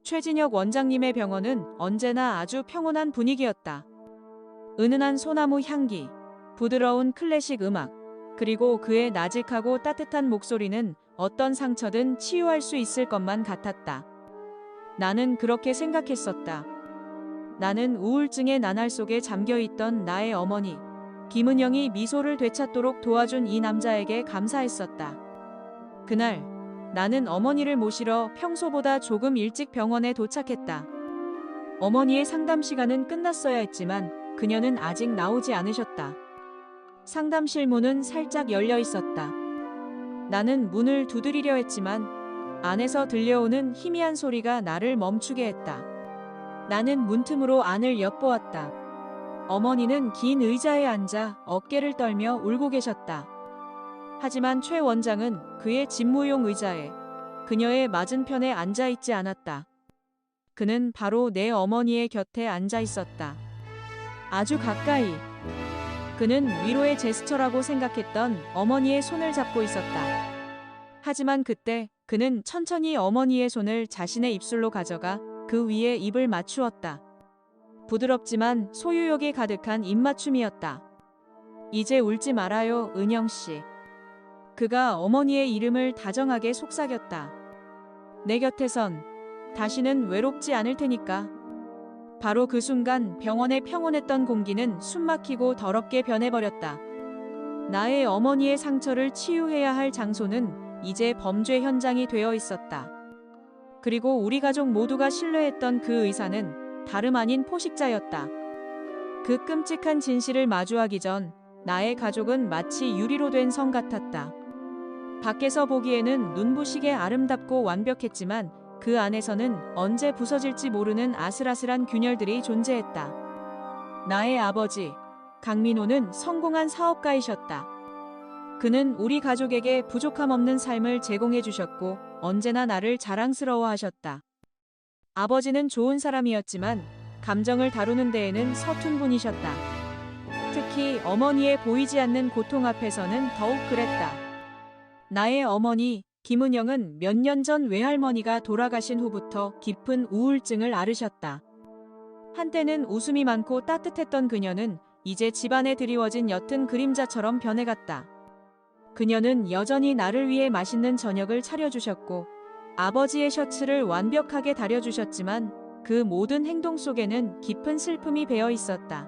최진혁 원장님의 병원은 언제나 아주 평온한 분위기였다. 은은한 소나무 향기, 부드러운 클래식 음악, 그리고 그의 나직하고 따뜻한 목소리는 어떤 상처든 치유할 수 있을 것만 같았다. 나는 그렇게 생각했었다. 나는 우울증의 나날 속에 잠겨있던 나의 어머니, 김은영이 미소를 되찾도록 도와준 이 남자에게 감사했었다. 그날, 나는 어머니를 모시러 평소보다 조금 일찍 병원에 도착했다. 어머니의 상담 시간은 끝났어야 했지만 그녀는 아직 나오지 않으셨다. 상담실 문은 살짝 열려 있었다. 나는 문을 두드리려 했지만 안에서 들려오는 희미한 소리가 나를 멈추게 했다. 나는 문틈으로 안을 엿보았다. 어머니는 긴 의자에 앉아 어깨를 떨며 울고 계셨다. 하지만 최 원장은 그의 집무용 의자에 그녀의 맞은편에 앉아 있지 않았다. 그는 바로 내 어머니의 곁에 앉아 있었다. 아주 가까이. 그는 위로의 제스처라고 생각했던 어머니의 손을 잡고 있었다. 하지만 그때 그는 천천히 어머니의 손을 자신의 입술로 가져가 그 위에 입을 맞추었다. 부드럽지만 소유욕이 가득한 입맞춤이었다. 이제 울지 말아요, 은영씨. 그가 어머니의 이름을 다정하게 속삭였다. 내 곁에선 다시는 외롭지 않을 테니까. 바로 그 순간 병원의 평온했던 공기는 숨막히고 더럽게 변해버렸다. 나의 어머니의 상처를 치유해야 할 장소는 이제 범죄 현장이 되어 있었다. 그리고 우리 가족 모두가 신뢰했던 그 의사는 다름 아닌 포식자였다. 그 끔찍한 진실을 마주하기 전 나의 가족은 마치 유리로 된 성 같았다. 밖에서 보기에는 눈부시게 아름답고 완벽했지만 그 안에서는 언제 부서질지 모르는 아슬아슬한 균열들이 존재했다. 나의 아버지, 강민호는 성공한 사업가이셨다. 그는 우리 가족에게 부족함 없는 삶을 제공해 주셨고 언제나 나를 자랑스러워하셨다. 아버지는 좋은 사람이었지만 감정을 다루는 데에는 서툰 분이셨다. 특히 어머니의 보이지 않는 고통 앞에서는 더욱 그랬다. 나의 어머니, 김은영은 몇 년 전 외할머니가 돌아가신 후부터 깊은 우울증을 앓으셨다. 한때는 웃음이 많고 따뜻했던 그녀는 이제 집안에 드리워진 옅은 그림자처럼 변해갔다. 그녀는 여전히 나를 위해 맛있는 저녁을 차려주셨고 아버지의 셔츠를 완벽하게 다려주셨지만 그 모든 행동 속에는 깊은 슬픔이 배어 있었다.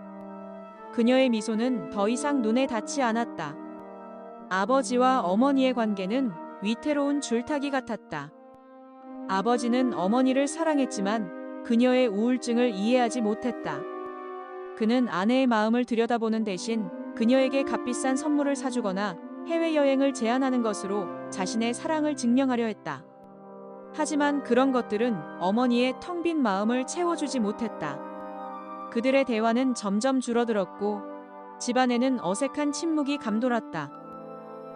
그녀의 미소는 더 이상 눈에 닿지 않았다. 아버지와 어머니의 관계는 위태로운 줄타기 같았다. 아버지는 어머니를 사랑했지만 그녀의 우울증을 이해하지 못했다. 그는 아내의 마음을 들여다보는 대신 그녀에게 값비싼 선물을 사주거나 해외여행을 제안하는 것으로 자신의 사랑을 증명하려 했다. 하지만 그런 것들은 어머니의 텅 빈 마음을 채워주지 못했다. 그들의 대화는 점점 줄어들었고 집안에는 어색한 침묵이 감돌았다.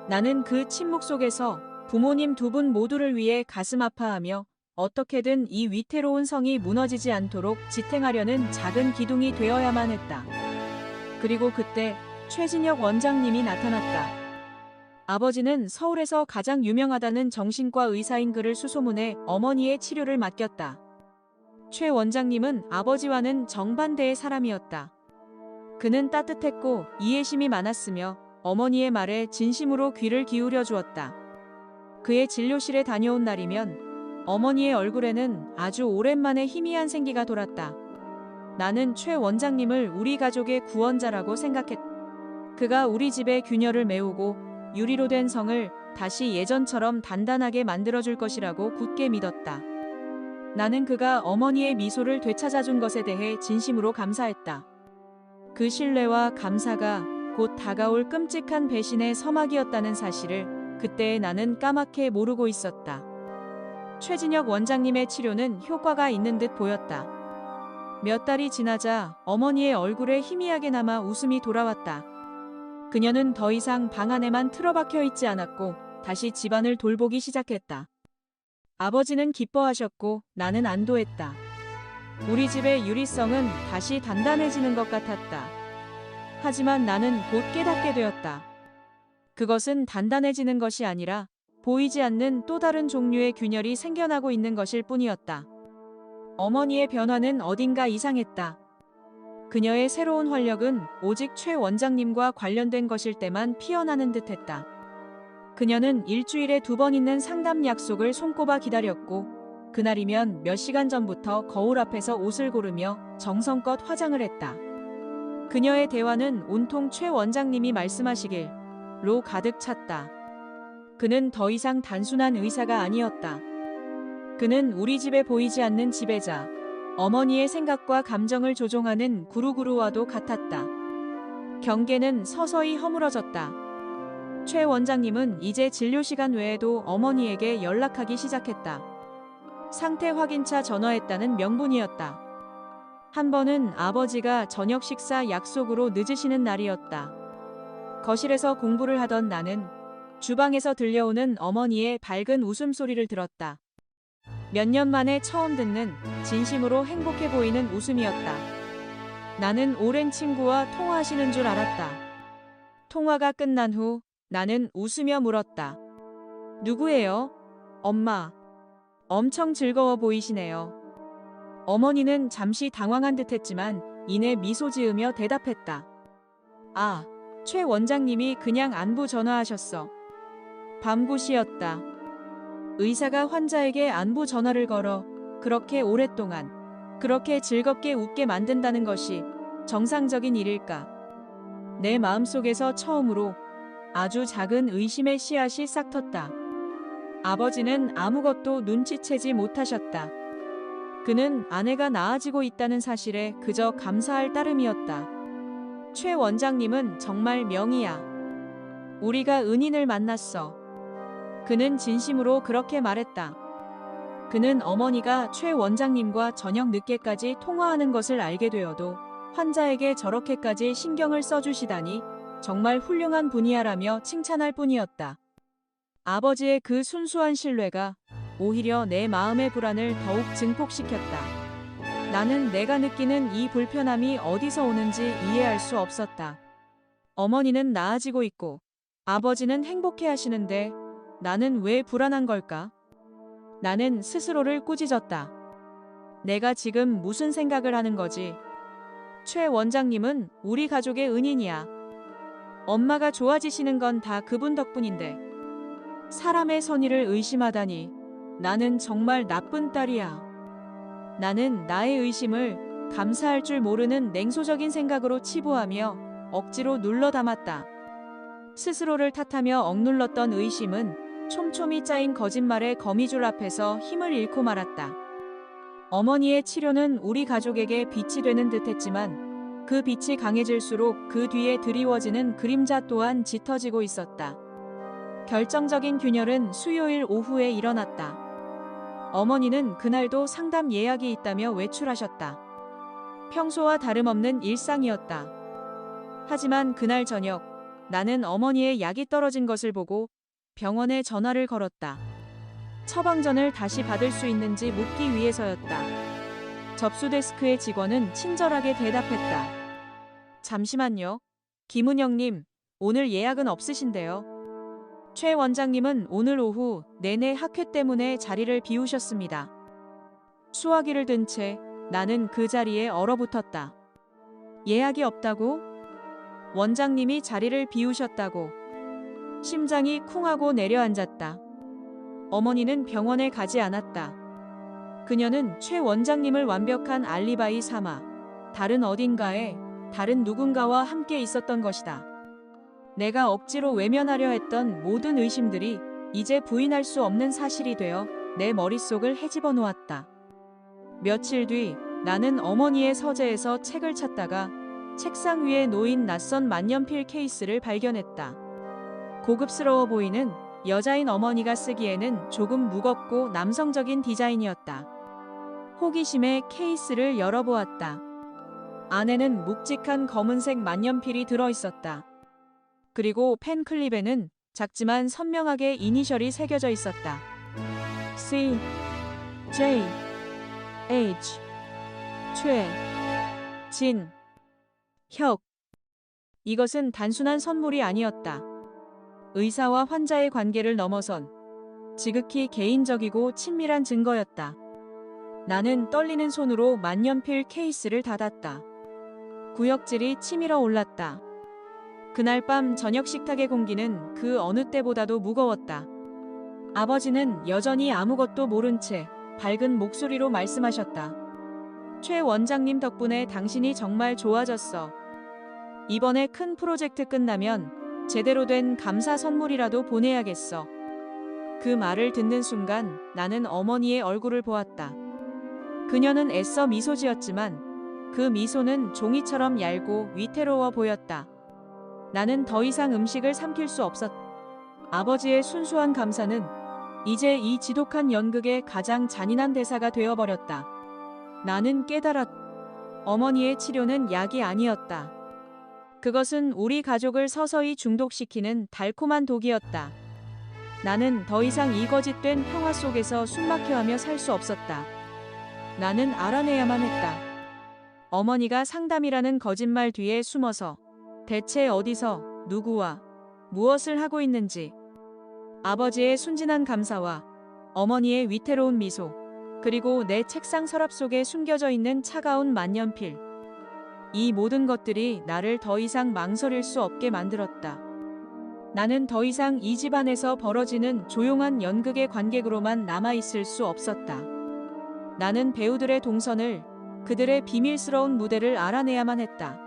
나는 그 침묵 속에서 부모님 두 분 모두를 위해 가슴 아파하며 어떻게든 이 위태로운 성이 무너지지 않도록 지탱하려는 작은 기둥이 되어야만 했다. 그리고 그때 최진혁 원장님이 나타났다. 아버지는 서울에서 가장 유명하다는 정신과 의사인 그를 수소문해 어머니의 치료를 맡겼다. 최 원장님은 아버지와는 정반대의 사람이었다. 그는 따뜻했고 이해심이 많았으며 어머니의 말에 진심으로 귀를 기울여 주었다. 그의 진료실에 다녀온 날이면 어머니의 얼굴에는 아주 오랜만에 희미한 생기가 돌았다. 나는 최 원장님을 우리 가족의 구원자라고 생각했다. 그가 우리 집의 균열을 메우고 유리로 된 성을 다시 예전처럼 단단하게 만들어줄 것이라고 굳게 믿었다. 나는 그가 어머니의 미소를 되찾아준 것에 대해 진심으로 감사했다. 그 신뢰와 감사가 곧 다가올 끔찍한 배신의 서막이었다는 사실을 그때 나는 까맣게 모르고 있었다. 최진혁 원장님의 치료는 효과가 있는 듯 보였다. 몇 달이 지나자 어머니의 얼굴에 희미하게 남아 웃음이 돌아왔다. 그녀는 더 이상 방 안에만 틀어박혀 있지 않았고 다시 집안을 돌보기 시작했다. 아버지는 기뻐하셨고 나는 안도했다. 우리 집의 유리성은 다시 단단해지는 것 같았다. 하지만 나는 곧 깨닫게 되었다. 그것은 단단해지는 것이 아니라 보이지 않는 또 다른 종류의 균열이 생겨나고 있는 것일 뿐이었다. 어머니의 변화는 어딘가 이상했다. 그녀의 새로운 활력은 오직 최 원장님과 관련된 것일 때만 피어나는 듯했다. 그녀는 일주일에 2번 있는 상담 약속을 손꼽아 기다렸고, 그날이면 몇 시간 전부터 거울 앞에서 옷을 고르며 정성껏 화장을 했다. 그녀의 대화는 온통 최 원장님이 말씀하시길로 가득 찼다. 그는 더 이상 단순한 의사가 아니었다. 그는 우리 집에 보이지 않는 지배자, 어머니의 생각과 감정을 조종하는 구루구루와도 같았다. 경계는 서서히 허물어졌다. 최 원장님은 이제 진료 시간 외에도 어머니에게 연락하기 시작했다. 상태 확인차 전화했다는 명분이었다. 한 번은 아버지가 저녁 식사 약속으로 늦으시는 날이었다. 거실에서 공부를 하던 나는 주방에서 들려오는 어머니의 밝은 웃음소리를 들었다. 몇 년 만에 처음 듣는 진심으로 행복해 보이는 웃음이었다. 나는 오랜 친구와 통화하시는 줄 알았다. 통화가 끝난 후 나는 웃으며 물었다. 누구예요? 엄마. 엄청 즐거워 보이시네요. 어머니는 잠시 당황한 듯했지만 이내 미소 지으며 대답했다. 아, 최 원장님이 그냥 안부 전화하셨어. 밤굿이었다. 의사가 환자에게 안부 전화를 걸어 그렇게 오랫동안 그렇게 즐겁게 웃게 만든다는 것이 정상적인 일일까? 내 마음속에서 처음으로 아주 작은 의심의 씨앗이 싹 텄다. 아버지는 아무것도 눈치채지 못하셨다. 그는 아내가 나아지고 있다는 사실에 그저 감사할 따름이었다. 최 원장님은 정말 명의야. 우리가 은인을 만났어. 그는 진심으로 그렇게 말했다. 그는 어머니가 최 원장님과 저녁 늦게까지 통화하는 것을 알게 되어도 환자에게 저렇게까지 신경을 써주시다니 정말 훌륭한 분이야라며 칭찬할 뿐이었다. 아버지의 그 순수한 신뢰가 오히려 내 마음의 불안을 더욱 증폭시켰다. 나는 내가 느끼는 이 불편함이 어디서 오는지 이해할 수 없었다. 어머니는 나아지고 있고 아버지는 행복해 하시는데 나는 왜 불안한 걸까? 나는 스스로를 꾸짖었다. 내가 지금 무슨 생각을 하는 거지? 최 원장님은 우리 가족의 은인이야. 엄마가 좋아지시는 건 다 그분 덕분인데. 사람의 선의를 의심하다니. 나는 정말 나쁜 딸이야. 나는 나의 의심을 감사할 줄 모르는 냉소적인 생각으로 치부하며 억지로 눌러 담았다. 스스로를 탓하며 억눌렀던 의심은 촘촘히 짜인 거짓말의 거미줄 앞에서 힘을 잃고 말았다. 어머니의 치료는 우리 가족에게 빛이 되는 듯했지만 그 빛이 강해질수록 그 뒤에 드리워지는 그림자 또한 짙어지고 있었다. 결정적인 균열은 수요일 오후에 일어났다. 어머니는 그날도 상담 예약이 있다며 외출하셨다. 평소와 다름없는 일상이었다. 하지만 그날 저녁 나는 어머니의 약이 떨어진 것을 보고 병원에 전화를 걸었다. 처방전을 다시 받을 수 있는지 묻기 위해서였다. 접수 데스크의 직원은 친절하게 대답했다. 잠시만요. 김은영님, 오늘 예약은 없으신데요. 최 원장님은 오늘 오후 내내 학회 때문에 자리를 비우셨습니다. 수화기를 든 채 나는 그 자리에 얼어붙었다. 예약이 없다고? 원장님이 자리를 비우셨다고. 심장이 쿵하고 내려앉았다. 어머니는 병원에 가지 않았다. 그녀는 최 원장님을 완벽한 알리바이 삼아 다른 어딘가에 다른 누군가와 함께 있었던 것이다. 내가 억지로 외면하려 했던 모든 의심들이 이제 부인할 수 없는 사실이 되어 내 머릿속을 헤집어 놓았다. 며칠 뒤 나는 어머니의 서재에서 책을 찾다가 책상 위에 놓인 낯선 만년필 케이스를 발견했다. 고급스러워 보이는 여자인 어머니가 쓰기에는 조금 무겁고 남성적인 디자인이었다. 호기심에 케이스를 열어보았다. 안에는 묵직한 검은색 만년필이 들어있었다. 그리고 펜클립에는 작지만 선명하게 이니셜이 새겨져 있었다. C, J, H, 최, 진, 혁. 이것은 단순한 선물이 아니었다. 의사와 환자의 관계를 넘어선 지극히 개인적이고 친밀한 증거였다. 나는 떨리는 손으로 만년필 케이스를 닫았다. 구역질이 치밀어 올랐다. 그날 밤 저녁 식탁의 공기는 그 어느 때보다도 무거웠다. 아버지는 여전히 아무것도 모른 채 밝은 목소리로 말씀하셨다. 최 원장님 덕분에 당신이 정말 좋아졌어. 이번에 큰 프로젝트 끝나면 제대로 된 감사 선물이라도 보내야겠어. 그 말을 듣는 순간 나는 어머니의 얼굴을 보았다. 그녀는 애써 미소 지었지만 그 미소는 종이처럼 얇고 위태로워 보였다. 나는 더 이상 음식을 삼킬 수 없었다. 아버지의 순수한 감사는 이제 이 지독한 연극의 가장 잔인한 대사가 되어버렸다. 나는 깨달았다. 어머니의 치료는 약이 아니었다. 그것은 우리 가족을 서서히 중독시키는 달콤한 독이었다. 나는 더 이상 이 거짓된 평화 속에서 숨막혀하며 살 수 없었다. 나는 알아내야만 했다. 어머니가 상담이라는 거짓말 뒤에 숨어서 대체 어디서 누구와 무엇을 하고 있는지, 아버지의 순진한 감사와 어머니의 위태로운 미소, 그리고 내 책상 서랍 속에 숨겨져 있는 차가운 만년필. 이 모든 것들이 나를 더 이상 망설일 수 없게 만들었다. 나는 더 이상 이 집안에서 벌어지는 조용한 연극의 관객으로만 남아있을 수 없었다. 나는 배우들의 동선을, 그들의 비밀스러운 무대를 알아내야만 했다.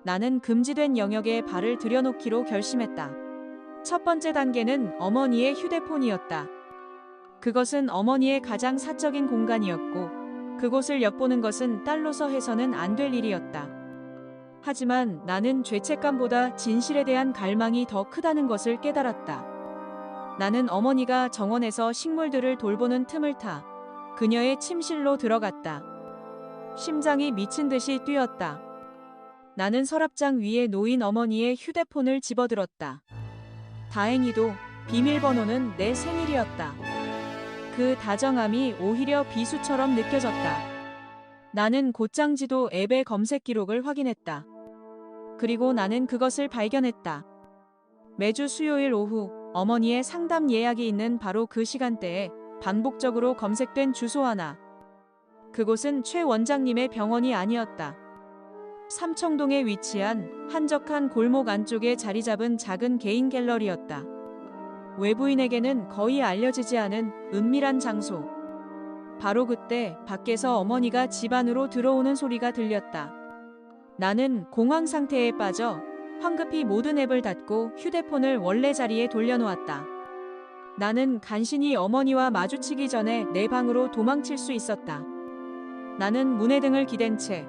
나는 금지된 영역에 발을 들여놓기로 결심했다. 첫 번째 단계는 어머니의 휴대폰이었다. 그것은 어머니의 가장 사적인 공간이었고 그곳을 엿보는 것은 딸로서 해서는 안 될 일이었다. 하지만 나는 죄책감보다 진실에 대한 갈망이 더 크다는 것을 깨달았다. 나는 어머니가 정원에서 식물들을 돌보는 틈을 타 그녀의 침실로 들어갔다. 심장이 미친 듯이 뛰었다. 나는 서랍장 위에 놓인 어머니의 휴대폰을 집어들었다. 다행히도 비밀번호는 내 생일이었다. 그 다정함이 오히려 비수처럼 느껴졌다. 나는 곧장 지도 앱의 검색 기록을 확인했다. 그리고 나는 그것을 발견했다. 매주 수요일 오후 어머니의 상담 예약이 있는 바로 그 시간대에 반복적으로 검색된 주소 하나. 그곳은 최 원장님의 병원이 아니었다. 삼청동에 위치한 한적한 골목 안쪽에 자리 잡은 작은 개인 갤러리였다. 외부인에게는 거의 알려지지 않은 은밀한 장소. 바로 그때 밖에서 어머니가 집 안으로 들어오는 소리가 들렸다. 나는 공황 상태에 빠져 황급히 모든 앱을 닫고 휴대폰을 원래 자리에 돌려놓았다. 나는 간신히 어머니와 마주치기 전에 내 방으로 도망칠 수 있었다. 나는 문에 등을 기댄 채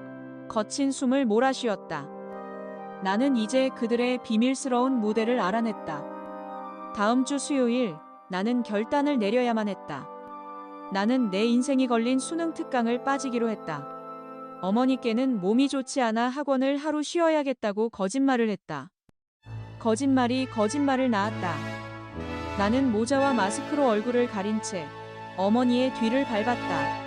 거친 숨을 몰아쉬었다. 나는 이제 그들의 비밀스러운 무대를 알아냈다. 다음 주 수요일 나는 결단을 내려야만 했다. 나는 내 인생이 걸린 수능 특강을 빠지기로 했다. 어머니께는 몸이 좋지 않아 학원을 하루 쉬어야겠다고 거짓말을 했다. 거짓말이 거짓말을 낳았다. 나는 모자와 마스크로 얼굴을 가린 채 어머니의 뒤를 밟았다.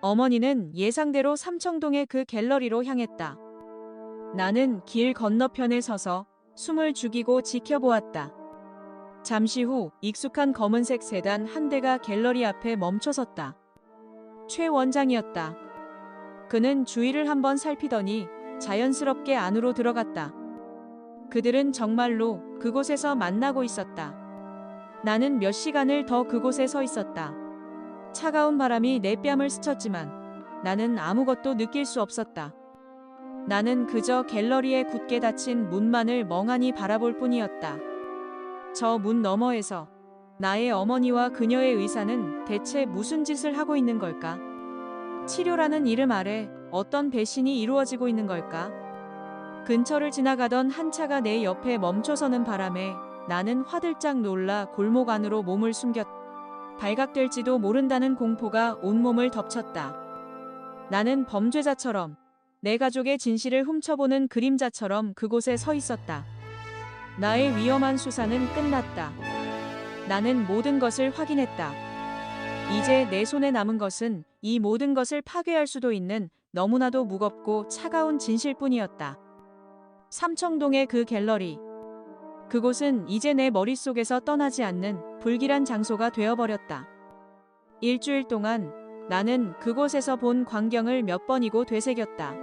어머니는 예상대로 삼청동의 그 갤러리로 향했다. 나는 길 건너편에 서서 숨을 죽이고 지켜보았다. 잠시 후 익숙한 검은색 세단 한 대가 갤러리 앞에 멈춰섰다. 최 원장이었다. 그는 주위를 한번 살피더니 자연스럽게 안으로 들어갔다. 그들은 정말로 그곳에서 만나고 있었다. 나는 몇 시간을 더 그곳에 서 있었다. 차가운 바람이 내 뺨을 스쳤지만 나는 아무것도 느낄 수 없었다. 나는 그저 갤러리에 굳게 닫힌 문만을 멍하니 바라볼 뿐이었다. 저 문 너머에서 나의 어머니와 그녀의 의사는 대체 무슨 짓을 하고 있는 걸까? 치료라는 이름 아래 어떤 배신이 이루어지고 있는 걸까? 근처를 지나가던 한 차가 내 옆에 멈춰서는 바람에 나는 화들짝 놀라 골목 안으로 몸을 숨겼다. 발각될지도 모른다는 공포가 온몸을 덮쳤다. 나는 범죄자처럼, 내 가족의 진실을 훔쳐보는 그림자처럼 그곳에 서 있었다. 나의 위험한 수사는 끝났다. 나는 모든 것을 확인했다. 이제 내 손에 남은 것은 이 모든 것을 파괴할 수도 있는 너무나도 무겁고 차가운 진실뿐이었다. 삼청동의 그 갤러리. 그곳은 이제 내 머릿속에서 떠나지 않는 불길한 장소가 되어버렸다. 일주일 동안 나는 그곳에서 본 광경을 몇 번이고 되새겼다.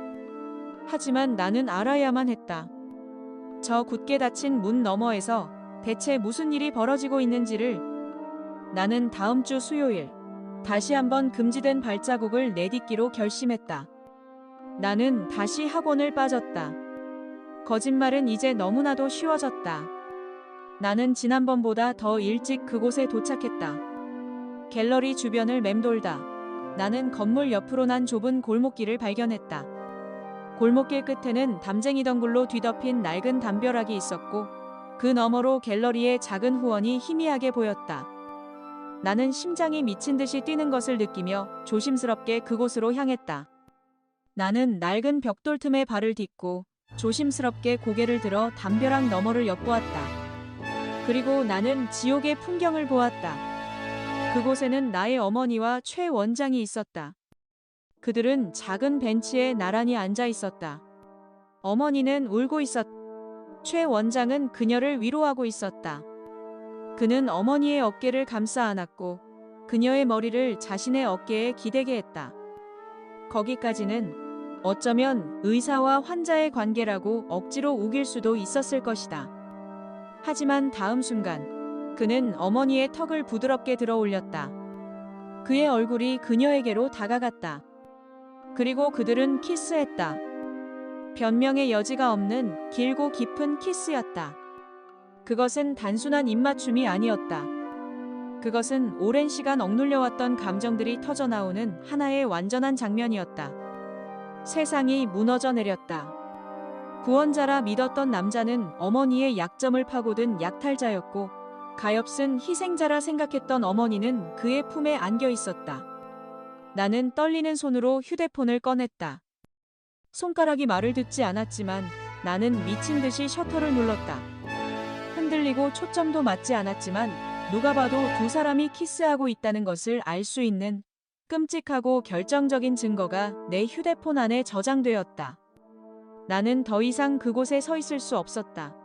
하지만 나는 알아야만 했다. 저 굳게 닫힌 문 너머에서 대체 무슨 일이 벌어지고 있는지를. 나는 다음 주 수요일 다시 한번 금지된 발자국을 내딛기로 결심했다. 나는 다시 학원을 빠졌다. 거짓말은 이제 너무나도 쉬워졌다. 나는 지난번보다 더 일찍 그곳에 도착했다. 갤러리 주변을 맴돌다 나는 건물 옆으로 난 좁은 골목길을 발견했다. 골목길 끝에는 담쟁이 덩굴로 뒤덮인 낡은 담벼락이 있었고 그 너머로 갤러리의 작은 후원이 희미하게 보였다. 나는 심장이 미친 듯이 뛰는 것을 느끼며 조심스럽게 그곳으로 향했다. 나는 낡은 벽돌 틈에 발을 딛고 조심스럽게 고개를 들어 담벼락 너머를 엿보았다. 그리고 나는 지옥의 풍경을 보았다. 그곳에는 나의 어머니와 최 원장이 있었다. 그들은 작은 벤치에 나란히 앉아 있었다. 어머니는 울고 있었다. 최 원장은 그녀를 위로하고 있었다. 그는 어머니의 어깨를 감싸 안았고 그녀의 머리를 자신의 어깨에 기대게 했다. 거기까지는 어쩌면 의사와 환자의 관계라고 억지로 우길 수도 있었을 것이다. 하지만 다음 순간 그는 어머니의 턱을 부드럽게 들어 올렸다. 그의 얼굴이 그녀에게로 다가갔다. 그리고 그들은 키스했다. 변명의 여지가 없는 길고 깊은 키스였다. 그것은 단순한 입맞춤이 아니었다. 그것은 오랜 시간 억눌려왔던 감정들이 터져나오는 하나의 완전한 장면이었다. 세상이 무너져 내렸다. 구원자라 믿었던 남자는 어머니의 약점을 파고든 약탈자였고 가엾은 희생자라 생각했던 어머니는 그의 품에 안겨 있었다. 나는 떨리는 손으로 휴대폰을 꺼냈다. 손가락이 말을 듣지 않았지만 나는 미친 듯이 셔터를 눌렀다. 흔들리고 초점도 맞지 않았지만 누가 봐도 두 사람이 키스하고 있다는 것을 알 수 있는 끔찍하고 결정적인 증거가 내 휴대폰 안에 저장되었다. 나는 더 이상 그곳에 서 있을 수 없었다.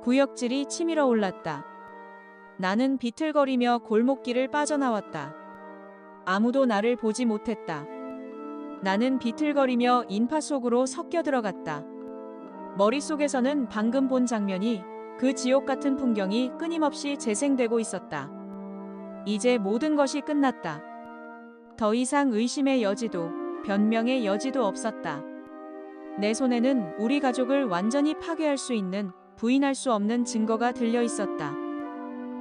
구역질이 치밀어 올랐다. 나는 비틀거리며 골목길을 빠져나왔다. 아무도 나를 보지 못했다. 나는 비틀거리며 인파 속으로 섞여 들어갔다. 머릿속에서는 방금 본 장면이, 그 지옥 같은 풍경이 끊임없이 재생되고 있었다. 이제 모든 것이 끝났다. 더 이상 의심의 여지도, 변명의 여지도 없었다. 내 손에는 우리 가족을 완전히 파괴할 수 있는, 부인할 수 없는 증거가 들려 있었다.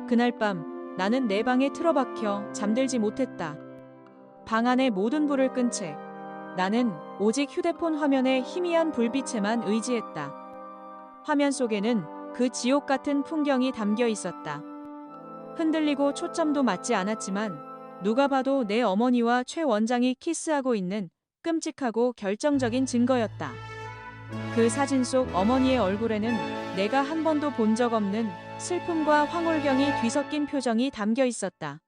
그날 밤 나는 내 방에 틀어박혀 잠들지 못했다. 방 안의 모든 불을 끈 채 나는 오직 휴대폰 화면의 희미한 불빛에만 의지했다. 화면 속에는 그 지옥 같은 풍경이 담겨 있었다. 흔들리고 초점도 맞지 않았지만 누가 봐도 내 어머니와 최 원장이 키스하고 있는 끔찍하고 결정적인 증거였다. 그 사진 속 어머니의 얼굴에는 내가 한 번도 본 적 없는 슬픔과 황홀경이 뒤섞인 표정이 담겨 있었다.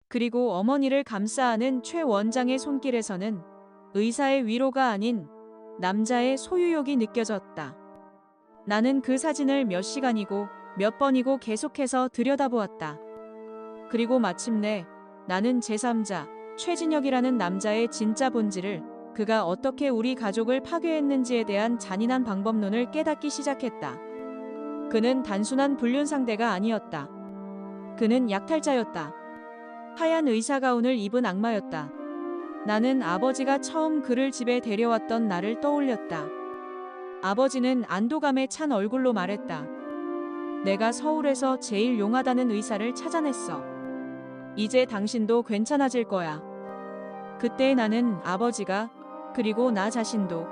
그리고 어머니를 감싸 안은 최 원장의 손길에서는 의사의 위로가 아닌 남자의 소유욕이 느껴졌다. 나는 그 사진을 몇 시간이고 몇 번이고 계속해서 들여다보았다. 그리고 마침내 나는 제3자 최진혁이라는 남자의 진짜 본질을, 그가 어떻게 우리 가족을 파괴했는지에 대한 잔인한 방법론을 깨닫기 시작했다. 그는 단순한 불륜 상대가 아니었다. 그는 약탈자였다. 하얀 의사 가운을 입은 악마였다. 나는 아버지가 처음 그를 집에 데려왔던 날을 떠올렸다. 아버지는 안도감에 찬 얼굴로 말했다. 내가 서울에서 제일 용하다는 의사를 찾아냈어. 이제 당신도 괜찮아질 거야. 그때 나는 아버지가, 그리고 나 자신도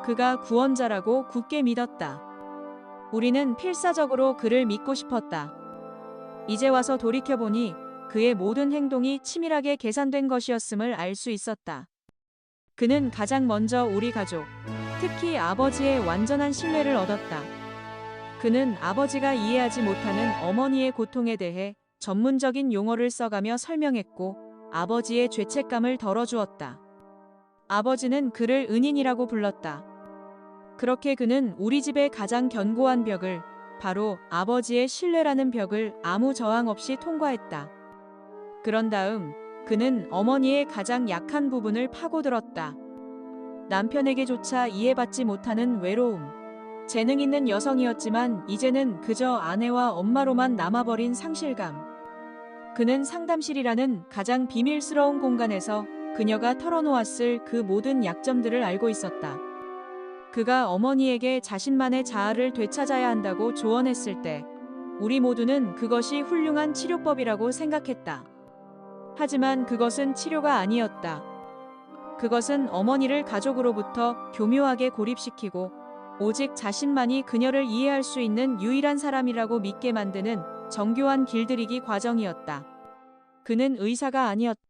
그가 구원자라고 굳게 믿었다. 우리는 필사적으로 그를 믿고 싶었다. 이제 와서 돌이켜보니 그의 모든 행동이 치밀하게 계산된 것이었음을 알 수 있었다. 그는 가장 먼저 우리 가족, 특히 아버지의 완전한 신뢰를 얻었다. 그는 아버지가 이해하지 못하는 어머니의 고통에 대해 전문적인 용어를 써가며 설명했고 아버지의 죄책감을 덜어주었다. 아버지는 그를 은인이라고 불렀다. 그렇게 그는 우리 집의 가장 견고한 벽을, 바로 아버지의 신뢰라는 벽을 아무 저항 없이 통과했다. 그런 다음 그는 어머니의 가장 약한 부분을 파고들었다. 남편에게조차 이해받지 못하는 외로움. 재능 있는 여성이었지만 이제는 그저 아내와 엄마로만 남아버린 상실감. 그는 상담실이라는 가장 비밀스러운 공간에서 그녀가 털어놓았을 그 모든 약점들을 알고 있었다. 그가 어머니에게 자신만의 자아를 되찾아야 한다고 조언했을 때 우리 모두는 그것이 훌륭한 치료법이라고 생각했다. 하지만 그것은 치료가 아니었다. 그것은 어머니를 가족으로부터 교묘하게 고립시키고 오직 자신만이 그녀를 이해할 수 있는 유일한 사람이라고 믿게 만드는 정교한 길들이기 과정이었다. 그는 의사가 아니었다.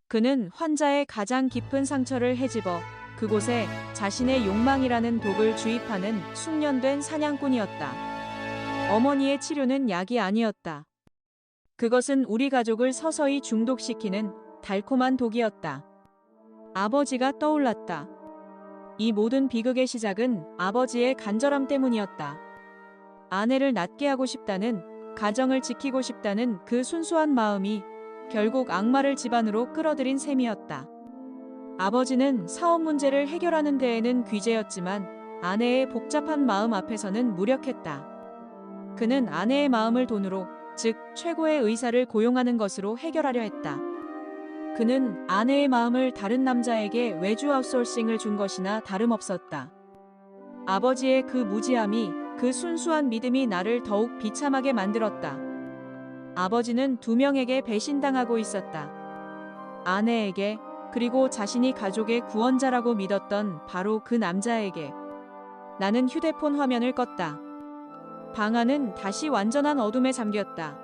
그는 환자의 가장 깊은 상처를 헤집어 그곳에 자신의 욕망이라는 독을 주입하는 숙련된 사냥꾼이었다. 어머니의 치료는 약이 아니었다. 그것은 우리 가족을 서서히 중독시키는 달콤한 독이었다. 아버지가 떠올랐다. 이 모든 비극의 시작은 아버지의 간절함 때문이었다. 아내를 낫게 하고 싶다는, 가정을 지키고 싶다는 그 순수한 마음이 결국 악마를 집안으로 끌어들인 셈이었다. 아버지는 사업 문제를 해결하는 데에는 귀재였지만 아내의 복잡한 마음 앞에서는 무력했다. 그는 아내의 마음을 돈으로, 즉 최고의 의사를 고용하는 것으로 해결하려 했다. 그는 아내의 마음을 다른 남자에게 외주 아웃소싱을 준 것이나 다름없었다. 아버지의 그 무지함이, 그 순수한 믿음이 나를 더욱 비참하게 만들었다. 아버지는 두 명에게 배신당하고 있었다. 아내에게, 그리고 자신이 가족의 구원자라고 믿었던 바로 그 남자에게. 나는 휴대폰 화면을 껐다. 방 안은 다시 완전한 어둠에 잠겼다.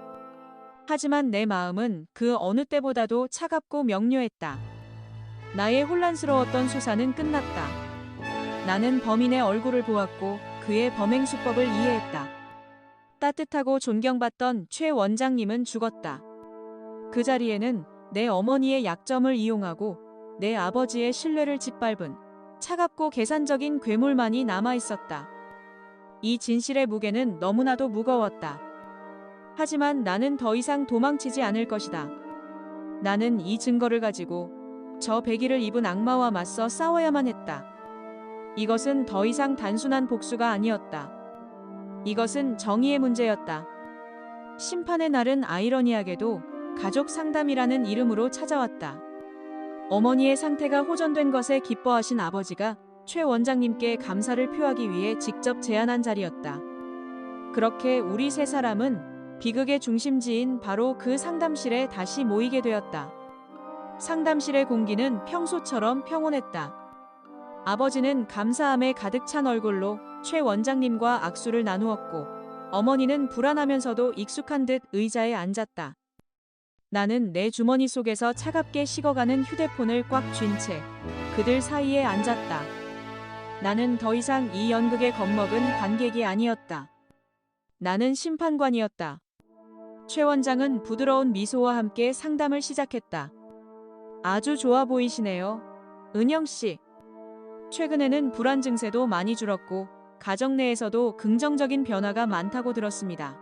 하지만 내 마음은 그 어느 때보다도 차갑고 명료했다. 나의 혼란스러웠던 수사는 끝났다. 나는 범인의 얼굴을 보았고 그의 범행 수법을 이해했다. 따뜻하고 존경받던 최 원장님은 죽었다. 그 자리에는 내 어머니의 약점을 이용하고 내 아버지의 신뢰를 짓밟은 차갑고 계산적인 괴물만이 남아있었다. 이 진실의 무게는 너무나도 무거웠다. 하지만 나는 더 이상 도망치지 않을 것이다. 나는 이 증거를 가지고 저 배기를 입은 악마와 맞서 싸워야만 했다. 이것은 더 이상 단순한 복수가 아니었다. 이것은 정의의 문제였다. 심판의 날은 아이러니하게도 가족 상담이라는 이름으로 찾아왔다. 어머니의 상태가 호전된 것에 기뻐하신 아버지가 최 원장님께 감사를 표하기 위해 직접 제안한 자리였다. 그렇게 우리 세 사람은 비극의 중심지인 바로 그 상담실에 다시 모이게 되었다. 상담실의 공기는 평소처럼 평온했다. 아버지는 감사함에 가득 찬 얼굴로 최 원장님과 악수를 나누었고 어머니는 불안하면서도 익숙한 듯 의자에 앉았다. 나는 내 주머니 속에서 차갑게 식어가는 휴대폰을 꽉 쥔 채 그들 사이에 앉았다. 나는 더 이상 이 연극에 겁먹은 관객이 아니었다. 나는 심판관이었다. 최 원장은 부드러운 미소와 함께 상담을 시작했다. 아주 좋아 보이시네요. 은영 씨. 최근에는 불안 증세도 많이 줄었고 가정 내에서도 긍정적인 변화가 많다고 들었습니다.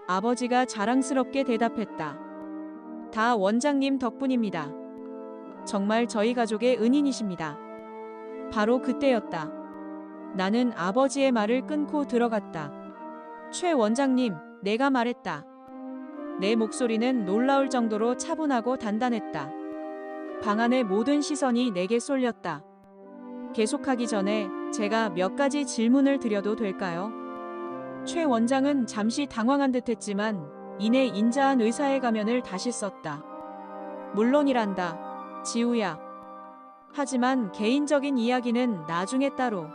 아버지가 자랑스럽게 대답했다. 다 원장님 덕분입니다. 정말 저희 가족의 은인이십니다. 바로 그때였다. 나는 아버지의 말을 끊고 들어갔다. 최 원장님, 내가 말했다. 내 목소리는 놀라울 정도로 차분하고 단단했다. 방 안의 모든 시선이 내게 쏠렸다. 계속하기 전에 제가 몇 가지 질문을 드려도 될까요? 최 원장은 잠시 당황한 듯했지만 이내 인자한 의사의 가면을 다시 썼다. 물론이란다, 지우야. 하지만 개인적인 이야기는 나중에 따로.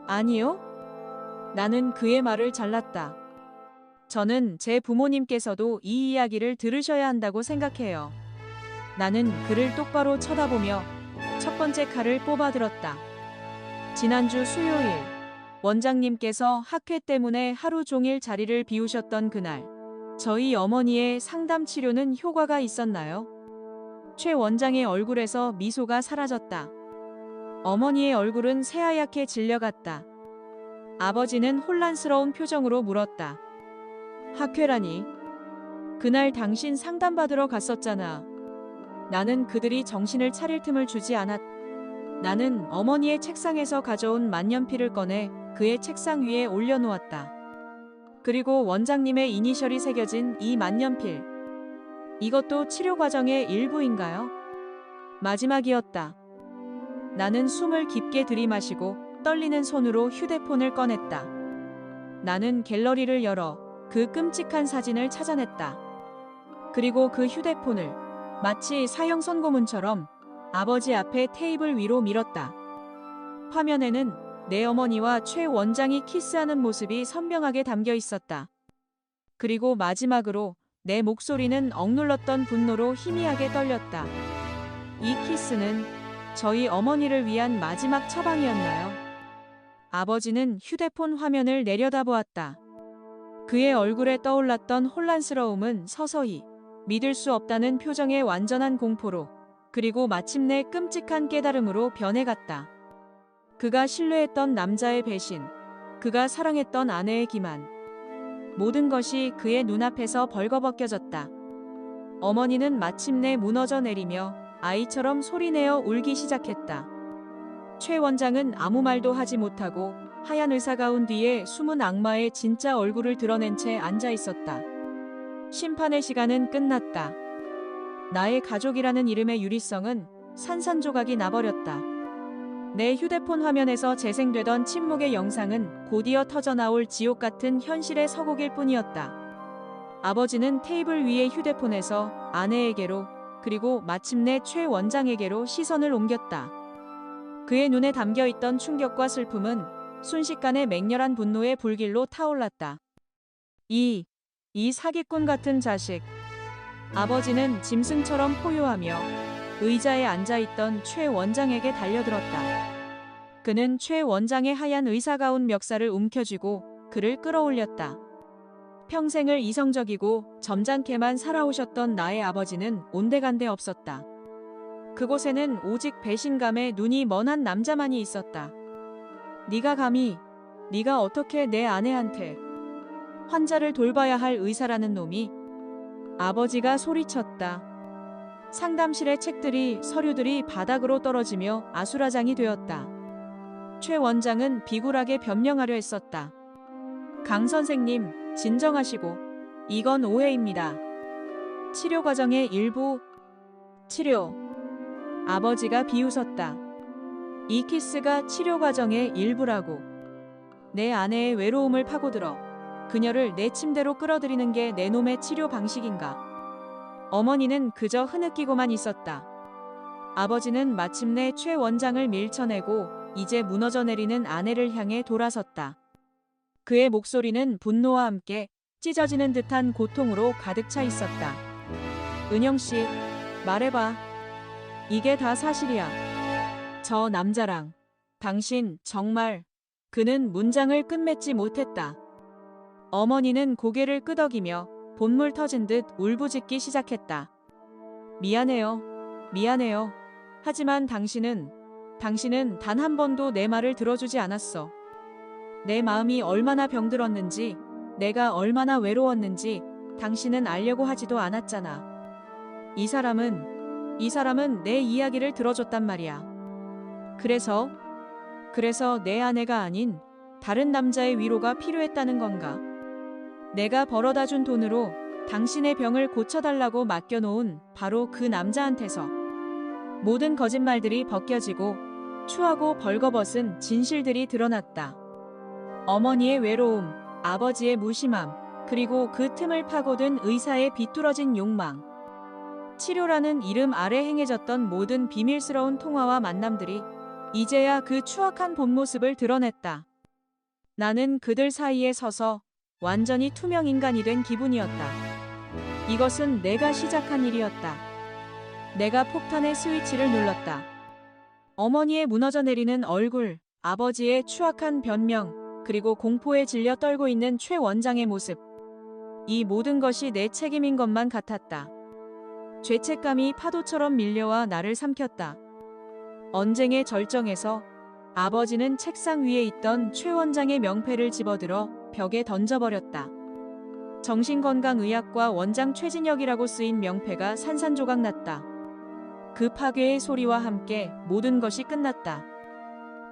아니요? 나는 그의 말을 잘랐다. 저는 제 부모님께서도 이 이야기를 들으셔야 한다고 생각해요. 나는 그를 똑바로 쳐다보며 첫 번째 칼을 뽑아들었다. 지난주 수요일, 원장님께서 학회 때문에 하루 종일 자리를 비우셨던 그날, 저희 어머니의 상담 치료는 효과가 있었나요? 최 원장의 얼굴에서 미소가 사라졌다. 어머니의 얼굴은 새하얗게 질려갔다. 아버지는 혼란스러운 표정으로 물었다. 학회라니? 그날 당신 상담받으러 갔었잖아. 나는 그들이 정신을 차릴 틈을 주지 않았다. 나는 어머니의 책상에서 가져온 만년필을 꺼내 그의 책상 위에 올려놓았다. 그리고 원장님의 이니셜이 새겨진 이 만년필. 이것도 치료 과정의 일부인가요? 마지막이었다. 나는 숨을 깊게 들이마시고 떨리는 손으로 휴대폰을 꺼냈다. 나는 갤러리를 열어 그 끔찍한 사진을 찾아냈다. 그리고 그 휴대폰을 마치 사형 선고문처럼 아버지 앞에 테이블 위로 밀었다. 화면에는 내 어머니와 최 원장이 키스하는 모습이 선명하게 담겨 있었다. 그리고 마지막으로 내 목소리는 억눌렀던 분노로 희미하게 떨렸다. 이 키스는 저희 어머니를 위한 마지막 처방이었나요? 아버지는 휴대폰 화면을 내려다보았다. 그의 얼굴에 떠올랐던 혼란스러움은 서서히 믿을 수 없다는 표정의 완전한 공포로, 그리고 마침내 끔찍한 깨달음으로 변해갔다. 그가 신뢰했던 남자의 배신, 그가 사랑했던 아내의 기만, 모든 것이 그의 눈앞에서 벌거벗겨졌다. 어머니는 마침내 무너져 내리며 아이처럼 소리내어 울기 시작했다. 최 원장은 아무 말도 하지 못하고 하얀 의사가운 뒤에 숨은 악마의 진짜 얼굴을 드러낸 채 앉아 있었다. 심판의 시간은 끝났다. 나의 가족이라는 이름의 유리성은 산산조각이 나버렸다. 내 휴대폰 화면에서 재생되던 침묵의 영상은 곧이어 터져나올 지옥 같은 현실의 서곡일 뿐이었다. 아버지는 테이블 위의 휴대폰에서 아내에게로, 그리고 마침내 최 원장에게로 시선을 옮겼다. 그의 눈에 담겨있던 충격과 슬픔은 순식간에 맹렬한 분노의 불길로 타올랐다. 이 사기꾼 같은 자식. 아버지는 짐승처럼 포효하며 의자에 앉아있던 최 원장에게 달려들었다. 그는 최 원장의 하얀 의사가운 멱살을 움켜쥐고 그를 끌어올렸다. 평생을 이성적이고 점잖게만 살아오셨던 나의 아버지는 온데간데 없었다. 그곳에는 오직 배신감에 눈이 먼 한 남자만이 있었다. 네가 감히, 네가 어떻게 내 아내한테, 환자를 돌봐야 할 의사라는 놈이. 아버지가 소리쳤다. 상담실의 책들이, 서류들이 바닥으로 떨어지며 아수라장이 되었다. 최 원장은 비굴하게 변명하려 했었다. 강 선생님, 진정하시고. 이건 오해입니다. 치료 과정의 일부. 치료. 아버지가 비웃었다. 이 키스가 치료 과정의 일부라고. 내 아내의 외로움을 파고들어 그녀를 내 침대로 끌어들이는 게 내 놈의 치료 방식인가? 어머니는 그저 흐느끼고만 있었다. 아버지는 마침내 최 원장을 밀쳐내고 이제 무너져 내리는 아내를 향해 돌아섰다. 그의 목소리는 분노와 함께 찢어지는 듯한 고통으로 가득 차 있었다. 은영 씨, 말해봐. 이게 다 사실이야. 저 남자랑 당신 정말. 그는 문장을 끝맺지 못했다. 어머니는 고개를 끄덕이며 본물 터진 듯 울부짖기 시작했다. 미안해요. 미안해요. 하지만 당신은 단 한 번도 내 말을 들어주지 않았어. 내 마음이 얼마나 병들었는지, 내가 얼마나 외로웠는지 당신은 알려고 하지도 않았잖아. 이 사람은 내 이야기를 들어줬단 말이야. 그래서 내 아내가 아닌 다른 남자의 위로가 필요했다는 건가? 내가 벌어다 준 돈으로 당신의 병을 고쳐달라고 맡겨놓은 바로 그 남자한테서 모든 거짓말들이 벗겨지고 추하고 벌거벗은 진실들이 드러났다. 어머니의 외로움, 아버지의 무심함, 그리고 그 틈을 파고든 의사의 비뚤어진 욕망. 치료라는 이름 아래 행해졌던 모든 비밀스러운 통화와 만남들이 이제야 그 추악한 본 모습을 드러냈다. 나는 그들 사이에 서서 완전히 투명 인간이 된 기분이었다. 이것은 내가 시작한 일이었다. 내가 폭탄의 스위치를 눌렀다. 어머니의 무너져 내리는 얼굴, 아버지의 추악한 변명, 그리고 공포에 질려 떨고 있는 최 원장의 모습. 이 모든 것이 내 책임인 것만 같았다. 죄책감이 파도처럼 밀려와 나를 삼켰다. 언쟁의 절정에서 아버지는 책상 위에 있던 최 원장의 명패를 집어들어 벽에 던져버렸다. 정신건강의학과 원장 최진혁이라고 쓰인 명패가 산산조각 났다. 그 파괴의 소리와 함께 모든 것이 끝났다.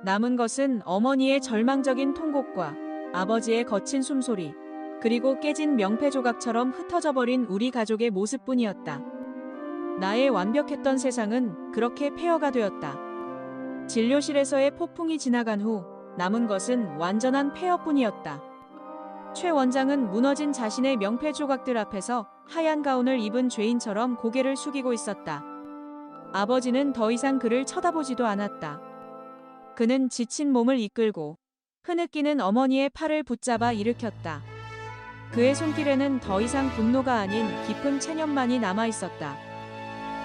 남은 것은 어머니의 절망적인 통곡과 아버지의 거친 숨소리, 그리고 깨진 명패 조각처럼 흩어져 버린 우리 가족의 모습뿐이었다. 나의 완벽했던 세상은 그렇게 폐허가 되었다. 진료실에서의 폭풍이 지나간 후 남은 것은 완전한 폐허뿐이었다. 최 원장은 무너진 자신의 명패 조각들 앞에서 하얀 가운을 입은 죄인처럼 고개를 숙이고 있었다. 아버지는 더 이상 그를 쳐다보지도 않았다. 그는 지친 몸을 이끌고 흐느끼는 어머니의 팔을 붙잡아 일으켰다. 그의 손길에는 더 이상 분노가 아닌 깊은 체념만이 남아 있었다.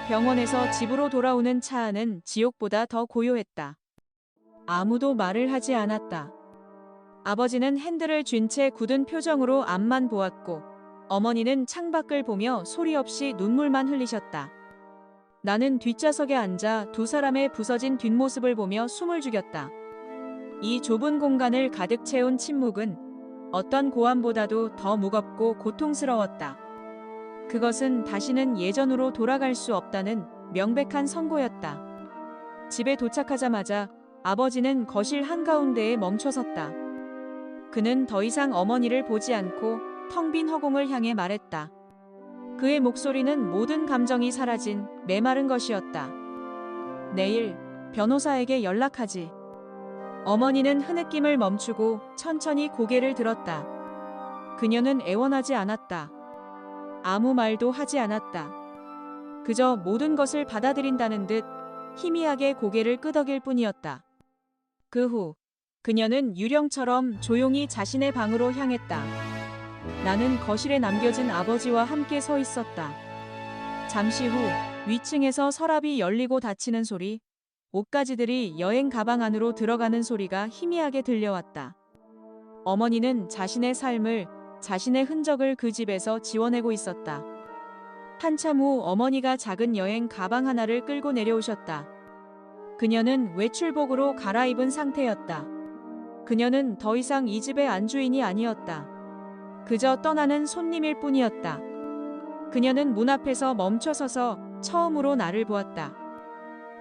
병원에서 집으로 돌아오는 차 안은 지옥보다 더 고요했다. 아무도 말을 하지 않았다. 아버지는 핸들을 쥔 채 굳은 표정으로 앞만 보았고, 어머니는 창밖을 보며 소리 없이 눈물만 흘리셨다. 나는 뒷좌석에 앉아 두 사람의 부서진 뒷모습을 보며 숨을 죽였다. 이 좁은 공간을 가득 채운 침묵은 어떤 고함보다도 더 무겁고 고통스러웠다. 그것은 다시는 예전으로 돌아갈 수 없다는 명백한 선고였다. 집에 도착하자마자 아버지는 거실 한가운데에 멈춰섰다. 그는 더 이상 어머니를 보지 않고 텅 빈 허공을 향해 말했다. 그의 목소리는 모든 감정이 사라진 메마른 것이었다. 내일 변호사에게 연락하지. 어머니는 흐느낌을 멈추고 천천히 고개를 들었다. 그녀는 애원하지 않았다. 아무 말도 하지 않았다. 그저 모든 것을 받아들인다는 듯 희미하게 고개를 끄덕일 뿐이었다. 그 후 그녀는 유령처럼 조용히 자신의 방으로 향했다. 나는 거실에 남겨진 아버지와 함께 서 있었다. 잠시 후 위층에서 서랍이 열리고 닫히는 소리, 옷가지들이 여행 가방 안으로 들어가는 소리가 희미하게 들려왔다. 어머니는 자신의 삶을, 자신의 흔적을 그 집에서 지워내고 있었다. 한참 후 어머니가 작은 여행 가방 하나를 끌고 내려오셨다. 그녀는 외출복으로 갈아입은 상태였다. 그녀는 더 이상 이 집의 안주인이 아니었다. 그저 떠나는 손님일 뿐이었다. 그녀는 문 앞에서 멈춰서서 처음으로 나를 보았다.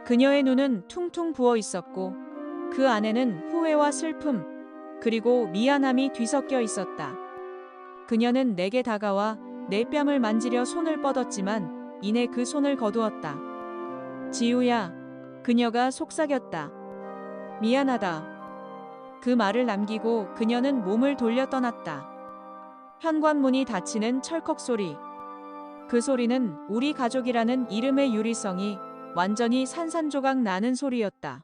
그녀의 눈은 퉁퉁 부어 있었고 그 안에는 후회와 슬픔, 그리고 미안함이 뒤섞여 있었다. 그녀는 내게 다가와 내 뺨을 만지려 손을 뻗었지만 이내 그 손을 거두었다. 지우야, 그녀가 속삭였다. 미안하다. 그 말을 남기고 그녀는 몸을 돌려 떠났다. 현관문이 닫히는 철컥 소리. 그 소리는 우리 가족이라는 이름의 유리성이 완전히 산산조각 나는 소리였다.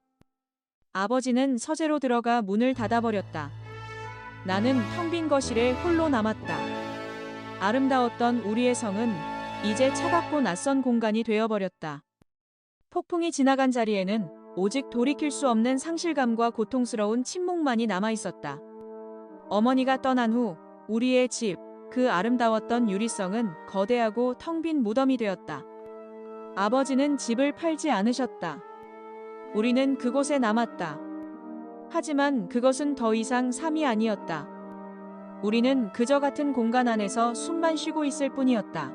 아버지는 서재로 들어가 문을 닫아버렸다. 나는 텅 빈 거실에 홀로 남았다. 아름다웠던 우리의 성은 이제 차갑고 낯선 공간이 되어버렸다. 폭풍이 지나간 자리에는 오직 돌이킬 수 없는 상실감과 고통스러운 침묵만이 남아있었다. 어머니가 떠난 후 우리의 집, 그 아름다웠던 유리성은 거대하고 텅 빈 무덤이 되었다. 아버지는 집을 팔지 않으셨다. 우리는 그곳에 남았다. 하지만 그것은 더 이상 삶이 아니었다. 우리는 그저 같은 공간 안에서 숨만 쉬고 있을 뿐이었다.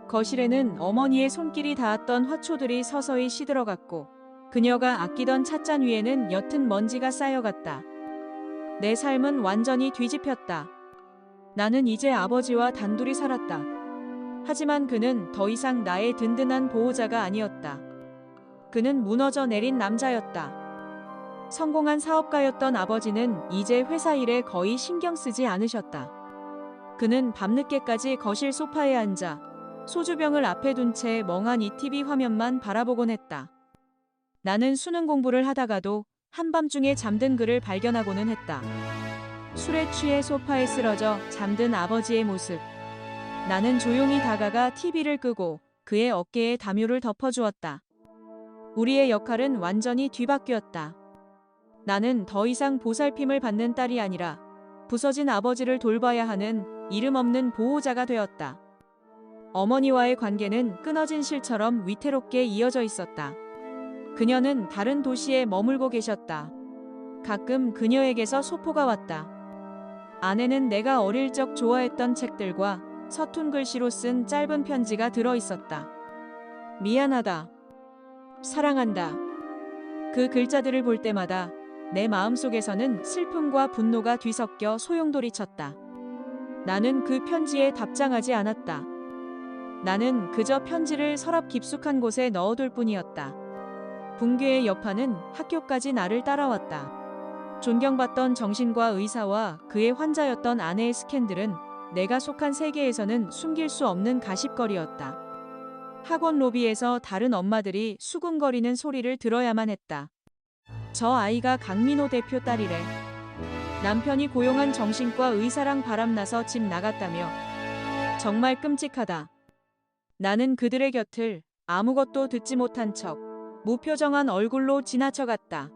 거실에는 어머니의 손길이 닿았던 화초들이 서서히 시들어갔고 그녀가 아끼던 찻잔 위에는 옅은 먼지가 쌓여갔다. 내 삶은 완전히 뒤집혔다. 나는 이제 아버지와 단둘이 살았다. 하지만 그는 더 이상 나의 든든한 보호자가 아니었다. 그는 무너져 내린 남자였다. 성공한 사업가였던 아버지는 이제 회사 일에 거의 신경 쓰지 않으셨다. 그는 밤늦게까지 거실 소파에 앉아 소주병을 앞에 둔 채 멍하니 TV 화면만 바라보곤 했다. 나는 수능 공부를 하다가도 한밤중에 잠든 그를 발견하고는 했다. 술에 취해 소파에 쓰러져 잠든 아버지의 모습. 나는 조용히 다가가 TV를 끄고 그의 어깨에 담요를 덮어주었다. 우리의 역할은 완전히 뒤바뀌었다. 나는 더 이상 보살핌을 받는 딸이 아니라 부서진 아버지를 돌봐야 하는 이름 없는 보호자가 되었다. 어머니와의 관계는 끊어진 실처럼 위태롭게 이어져 있었다. 그녀는 다른 도시에 머물고 계셨다. 가끔 그녀에게서 소포가 왔다. 안에는 내가 어릴 적 좋아했던 책들과 서툰 글씨로 쓴 짧은 편지가 들어 있었다. 미안하다. 사랑한다. 그 글자들을 볼 때마다 내 마음속에서는 슬픔과 분노가 뒤섞여 소용돌이쳤다. 나는 그 편지에 답장하지 않았다. 나는 그저 편지를 서랍 깊숙한 곳에 넣어둘 뿐이었다. 붕괴의 여파는 학교까지 나를 따라왔다. 존경받던 정신과 의사와 그의 환자였던 아내의 스캔들은 내가 속한 세계에서는 숨길 수 없는 가십거리였다. 학원 로비에서 다른 엄마들이 수군거리는 소리를 들어야만 했다. 저 아이가 강민호 대표 딸이래. 남편이 고용한 정신과 의사랑 바람나서 집 나갔다며. 정말 끔찍하다. 나는 그들의 곁을 아무것도 듣지 못한 척 무표정한 얼굴로 지나쳐갔다.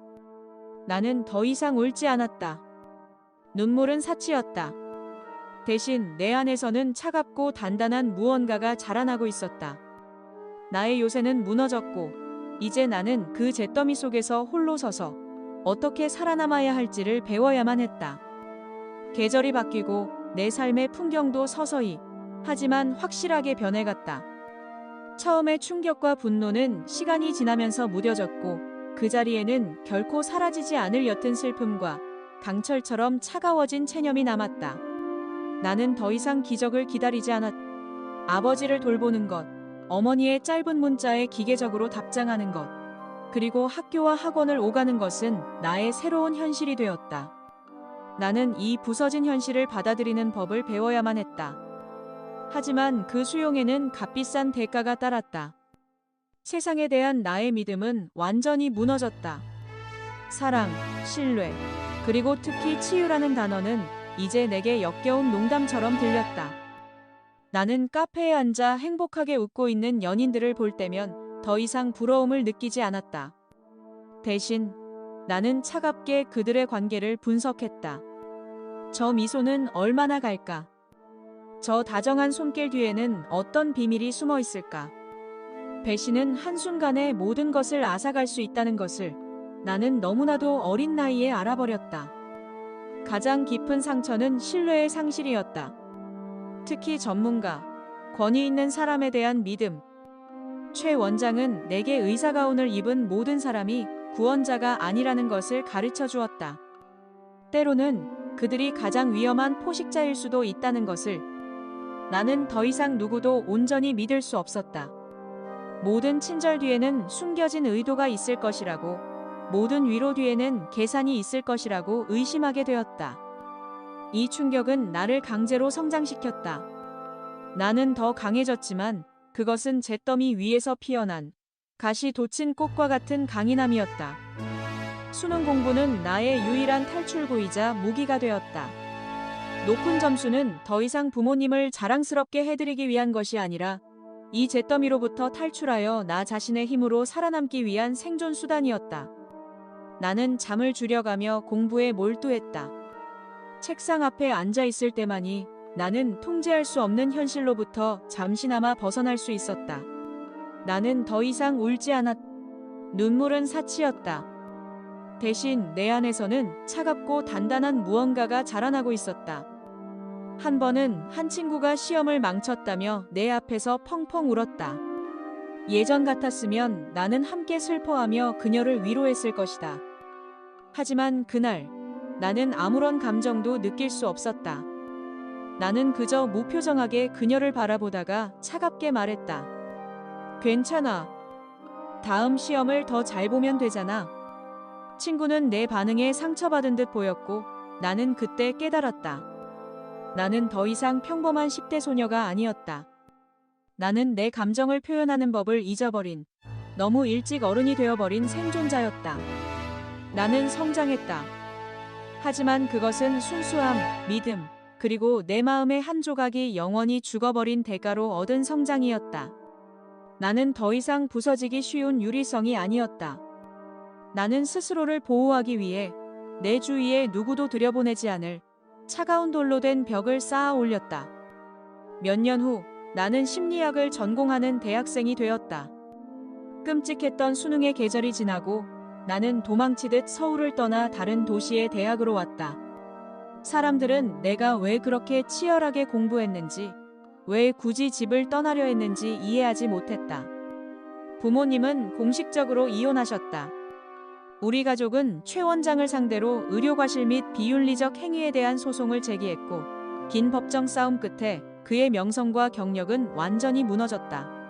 나는 더 이상 울지 않았다. 눈물은 사치였다. 대신 내 안에서는 차갑고 단단한 무언가가 자라나고 있었다. 나의 요새는 무너졌고 이제 나는 그 잿더미 속에서 홀로 서서 어떻게 살아남아야 할지를 배워야만 했다. 계절이 바뀌고 내 삶의 풍경도 서서히 하지만 확실하게 변해갔다. 처음의 충격과 분노는 시간이 지나면서 무뎌졌고 그 자리에는 결코 사라지지 않을 옅은 슬픔과 강철처럼 차가워진 체념이 남았다. 나는 더 이상 기적을 기다리지 않았다. 아버지를 돌보는 것, 어머니의 짧은 문자에 기계적으로 답장하는 것, 그리고 학교와 학원을 오가는 것은 나의 새로운 현실이 되었다. 나는 이 부서진 현실을 받아들이는 법을 배워야만 했다. 하지만 그 수용에는 값비싼 대가가 따랐다. 세상에 대한 나의 믿음은 완전히 무너졌다. 사랑, 신뢰, 그리고 특히 치유라는 단어는 이제 내게 역겨운 농담처럼 들렸다. 나는 카페에 앉아 행복하게 웃고 있는 연인들을 볼 때면 더 이상 부러움을 느끼지 않았다. 대신 나는 차갑게 그들의 관계를 분석했다. 저 미소는 얼마나 갈까? 저 다정한 손길 뒤에는 어떤 비밀이 숨어 있을까? 배신은 한순간에 모든 것을 앗아갈 수 있다는 것을 나는 너무나도 어린 나이에 알아버렸다. 가장 깊은 상처는 신뢰의 상실이었다. 특히 전문가, 권위 있는 사람에 대한 믿음. 최 원장은 내게 의사가운을 입은 모든 사람이 구원자가 아니라는 것을 가르쳐 주었다. 때로는 그들이 가장 위험한 포식자일 수도 있다는 것을 나는 더 이상 누구도 온전히 믿을 수 없었다. 모든 친절 뒤에는 숨겨진 의도가 있을 것이라고, 모든 위로 뒤에는 계산이 있을 것이라고 의심하게 되었다. 이 충격은 나를 강제로 성장시켰다. 나는 더 강해졌지만 그것은 잿더미 위에서 피어난 가시 돋친 꽃과 같은 강인함이었다. 수능 공부는 나의 유일한 탈출구이자 무기가 되었다. 높은 점수는 더 이상 부모님을 자랑스럽게 해드리기 위한 것이 아니라 이 잿더미로부터 탈출하여 나 자신의 힘으로 살아남기 위한 생존 수단이었다. 나는 잠을 줄여가며 공부에 몰두했다. 책상 앞에 앉아 있을 때만이 나는 통제할 수 없는 현실로부터 잠시나마 벗어날 수 있었다. 나는 더 이상 울지 않았다. 눈물은 사치였다. 대신 내 안에서는 차갑고 단단한 무언가가 자라나고 있었다. 한 번은 한 친구가 시험을 망쳤다며 내 앞에서 펑펑 울었다. 예전 같았으면 나는 함께 슬퍼하며 그녀를 위로했을 것이다. 하지만 그날 나는 아무런 감정도 느낄 수 없었다. 나는 그저 무표정하게 그녀를 바라보다가 차갑게 말했다. 괜찮아. 다음 시험을 더 잘 보면 되잖아. 친구는 내 반응에 상처받은 듯 보였고 나는 그때 깨달았다. 나는 더 이상 평범한 10대 소녀가 아니었다. 나는 내 감정을 표현하는 법을 잊어버린, 너무 일찍 어른이 되어버린 생존자였다. 나는 성장했다. 하지만 그것은 순수함, 믿음, 그리고 내 마음의 한 조각이 영원히 죽어버린 대가로 얻은 성장이었다. 나는 더 이상 부서지기 쉬운 유리성이 아니었다. 나는 스스로를 보호하기 위해 내 주위에 누구도 들여보내지 않을 차가운 돌로 된 벽을 쌓아 올렸다. 몇 년 후 나는 심리학을 전공하는 대학생이 되었다. 끔찍했던 수능의 계절이 지나고 나는 도망치듯 서울을 떠나 다른 도시의 대학으로 왔다. 사람들은 내가 왜 그렇게 치열하게 공부했는지, 왜 굳이 집을 떠나려 했는지 이해하지 못했다. 부모님은 공식적으로 이혼하셨다. 우리 가족은 최 원장을 상대로 의료과실 및 비윤리적 행위에 대한 소송을 제기했고, 긴 법정 싸움 끝에 그의 명성과 경력은 완전히 무너졌다.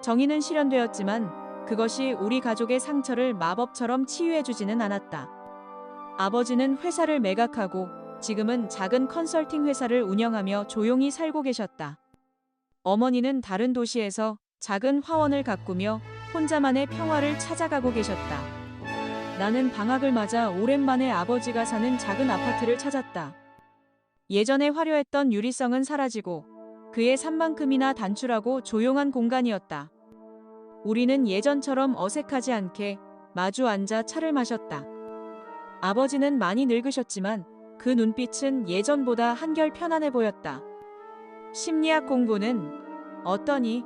정의는 실현되었지만 그것이 우리 가족의 상처를 마법처럼 치유해주지는 않았다. 아버지는 회사를 매각하고 지금은 작은 컨설팅 회사를 운영하며 조용히 살고 계셨다. 어머니는 다른 도시에서 작은 화원을 가꾸며 혼자만의 평화를 찾아가고 계셨다. 나는 방학을 맞아 오랜만에 아버지가 사는 작은 아파트를 찾았다. 예전에 화려했던 유리성은 사라지고 그의 산만큼이나 단출하고 조용한 공간이었다. 우리는 예전처럼 어색하지 않게 마주 앉아 차를 마셨다. 아버지는 많이 늙으셨지만 그 눈빛은 예전보다 한결 편안해 보였다. 심리학 공부는 어떠니?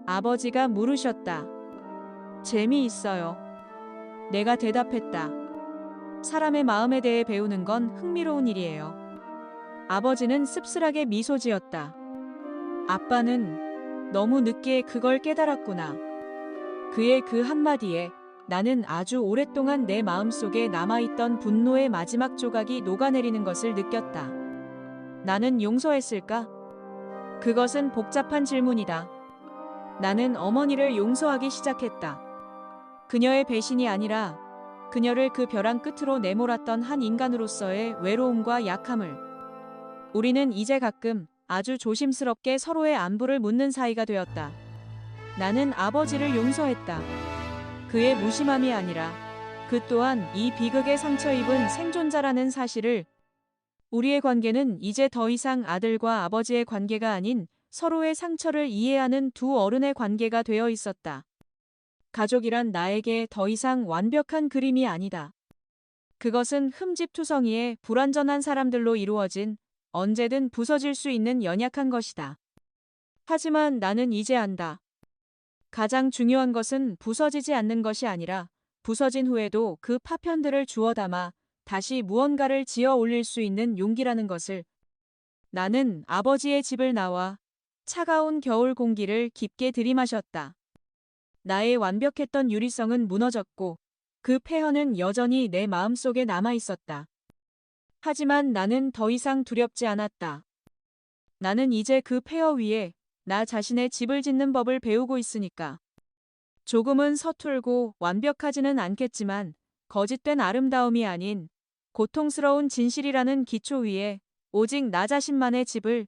아버지가 물으셨다. 재미있어요. 내가 대답했다. 사람의 마음에 대해 배우는 건 흥미로운 일이에요. 아버지는 씁쓸하게 미소 지었다. 아빠는 너무 늦게 그걸 깨달았구나. 그의 그 한마디에 나는 아주 오랫동안 내 마음속에 남아있던 분노의 마지막 조각이 녹아내리는 것을 느꼈다. 나는 용서했을까? 그것은 복잡한 질문이다. 나는 어머니를 용서하기 시작했다. 그녀의 배신이 아니라 그녀를 그 벼랑 끝으로 내몰았던 한 인간으로서의 외로움과 약함을. 우리는 이제 가끔 아주 조심스럽게 서로의 안부를 묻는 사이가 되었다. 나는 아버지를 용서했다. 그의 무심함이 아니라 그 또한 이 비극에 상처 입은 생존자라는 사실을. 우리의 관계는 이제 더 이상 아들과 아버지의 관계가 아닌 서로의 상처를 이해하는 두 어른의 관계가 되어 있었다. 가족이란 나에게 더 이상 완벽한 그림이 아니다. 그것은 흠집투성이의 불완전한 사람들로 이루어진 언제든 부서질 수 있는 연약한 것이다. 하지만 나는 이제 안다. 가장 중요한 것은 부서지지 않는 것이 아니라 부서진 후에도 그 파편들을 주워 담아 다시 무언가를 지어 올릴 수 있는 용기라는 것을. 나는 아버지의 집을 나와 차가운 겨울 공기를 깊게 들이마셨다. 나의 완벽했던 유리성은 무너졌고 그 폐허는 여전히 내 마음속에 남아 있었다. 하지만 나는 더 이상 두렵지 않았다. 나는 이제 그 폐허 위에 나 자신의 집을 짓는 법을 배우고 있으니까. 조금은 서툴고 완벽하지는 않겠지만 거짓된 아름다움이 아닌 고통스러운 진실이라는 기초 위에 오직 나 자신만의 집을